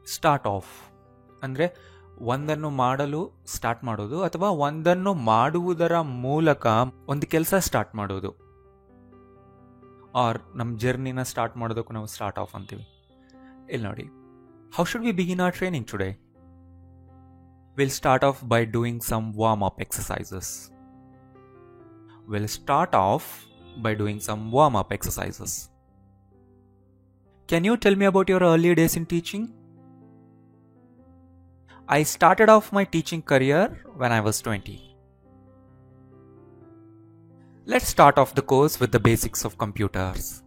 Start of ಅಂದರೆ ಒಂದನ್ನು ಮಾಡಲು ಸ್ಟಾರ್ಟ್ ಮಾಡೋದು ಅಥವಾ ಒಂದನ್ನು ಮಾಡುವುದರ ಮೂಲಕ ಒಂದು ಕೆಲಸ ಸ್ಟಾರ್ಟ್ ಮಾಡೋದು, ಆರ್ ನಮ್ಮ ಜರ್ನಿನ ಸ್ಟಾರ್ಟ್ ಮಾಡೋದಕ್ಕೂ ನಾವು ಸ್ಟಾರ್ಟ್ ಆಫ್ ಅಂತೀವಿ. ಇಲ್ಲಿ ನೋಡಿ, how should we begin our training today? Will start off by doing some warm up exercises. Can you tell me about your early days in teaching? I started off my teaching career when I was 20. Let's start off the course with the basics of computers.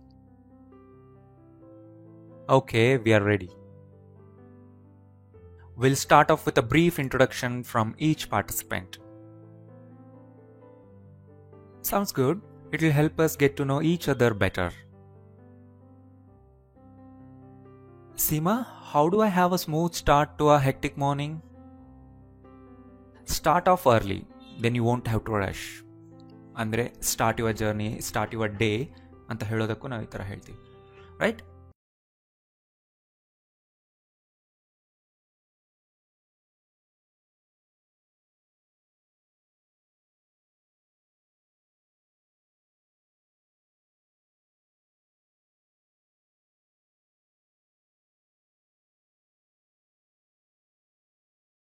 Okay, we are ready. We'll start off with a brief introduction from each participant. Sounds good. It will help us get to know each other better. Seema, how do I have a smooth start to a hectic morning? Start off early, then you won't have to rush. ಅಂದರೆ start your journey, start your day ಅಂತ ಹೇಳೋದಕ್ಕೂ ನಾವು ಈ ಥರ ಹೇಳ್ತೀವಿ, right?